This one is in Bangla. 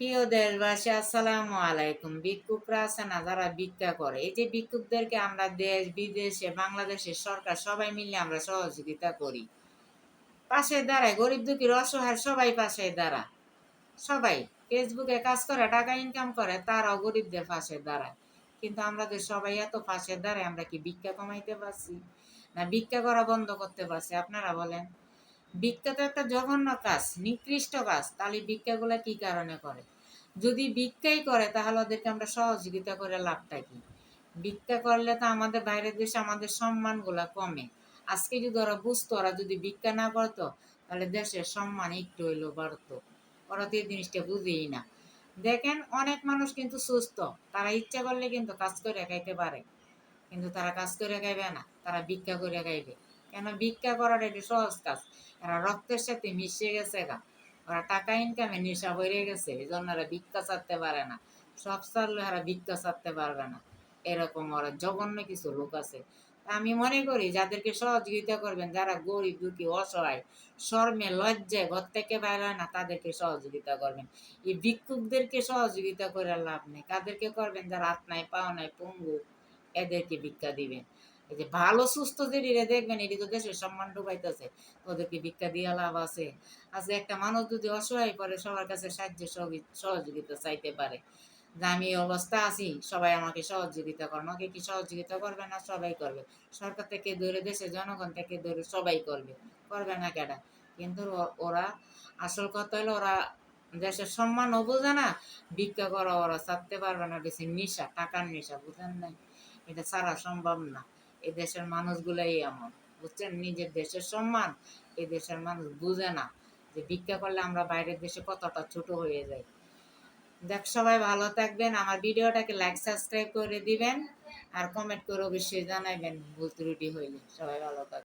প্রিয় দেশবাসী, আসসালামু আলাইকুম। ভিক্ষুকরা আছে না, যারা ভিক্ষা করে, এই যে ভিক্ষুকদেরকে আমরা দেশ বিদেশে বাংলাদেশের সরকার সবাই মিলে আমরা সহযোগিতা করি, পাশে দাঁড়ায়, গরিব দুঃখীর অসহায় সবাই পাশে দাঁড়া। সবাই ফেসবুকে কাজ করে, টাকা ইনকাম করে, তারাও গরিবদের পাশে দাঁড়ায়। কিন্তু আমরা যে সবাই এত পাশে দাঁড়ায়, আমরা কি ভিক্ষা কমাইতে পারছি? না ভিক্ষা করা বন্ধ করতে পারছি? আপনারা বলেন। ভিক্ষা তো একটা জঘন্য কাজ, নিকৃষ্ট কাজ। তাহলে ভিক্ষাগুলা কি কারণে করে? যদি ভিক্ষাই করে তাহলে ওদেরকে আমরা সহযোগিতা করে লাভটা কি? ভিক্ষা করলে তো আমাদের বাইরের দেশে আমাদের সম্মানগুলা কমে। আজকে যদি ওরা বুঝতো, ওরা যদি ভিক্ষা না করতো, তাহলে দেশের সম্মান একটু হইলেও বাড়তো। ওরা তো এই জিনিসটা বুঝেই না। দেখেন, অনেক মানুষ কিন্তু সুস্থ, তারা ইচ্ছা করলে কিন্তু কাজ করে খাইতে পারে, কিন্তু তারা কাজ করে খাইবে না, তারা ভিক্ষা করে খাইবে। কেন? ভিক্ষা করাটা একটু সহজ কাজ। এরা রক্তের সাথে মিশে গেছে গা, ওরা টাকা ইনকামে নেশা বেড়ে গেছে, এই জন্য এরা ভিক্ষা ছাড়তে পারে না। সব ছাড়লে এরা ভিক্ষা ছাড়তে পারবে না। এরকম ওরা জঘন্য কিছু লোক আছে। আমি মনে করি যাদেরকে সহযোগিতা করবেন, যারা গরিব দুঃখী অসহায়, শর্মে লজ্জায় ঘর থেকে বাইর হয় না, তাদেরকে সহযোগিতা করবেন। এই ভিক্ষুকদেরকে সহযোগিতা করে লাভ নেই। কাদেরকে করবেন? যারা হাত নাই পাও নাই, পঙ্গু, এদেরকে ভিক্ষা দিবেন। এই যে ভালো সুস্থ যেটিরে দেখবেন, এটি তো দেশের সম্মান ডুবাইতেছে, ওদেরকে ভিক্ষা দিয়া লাভ আছে? আজকে একটা মানুষ যদি অসহায় পড়ে, সবার কাছে সাহায্য সহযোগিতা চাইতে পারে, যে আমি এই অবস্থা আছি, সবাই আমাকে সহযোগিতা করেন। ওকে কি সহযোগিতা করবে না? সবাই করবে। সরকার থেকে ধরে, দেশের জনগণ থেকে ধরে সবাই করবে। করবে না কেডা? কিন্তু ওরা, আসল কথা হলো, ওরা দেশের সম্মানও বোঝে না, ভিক্ষা করা ওরা ছাড়তে পারবে না। বেশি নেশা, টাকার নেশা, বুঝেন নাই? এটা ছাড়া সম্ভব না। এই দেশের মানুষগুলাই এমন, বুঝছেন? নিজের দেশের সম্মান এই দেশের মানুষ বুঝে না, যে ভিক্ষা করলে আমরা বাইরের দেশে কতটা ছোট হয়ে যাই। দেখ, সবাই ভালো থাকবেন। আমার ভিডিওটাকে লাইক সাবস্ক্রাইব করে দিবেন, আর কমেন্ট করে অবশ্যই জানাইবেন ভুল ত্রুটি হইলে। সবাই ভালো থাকবেন।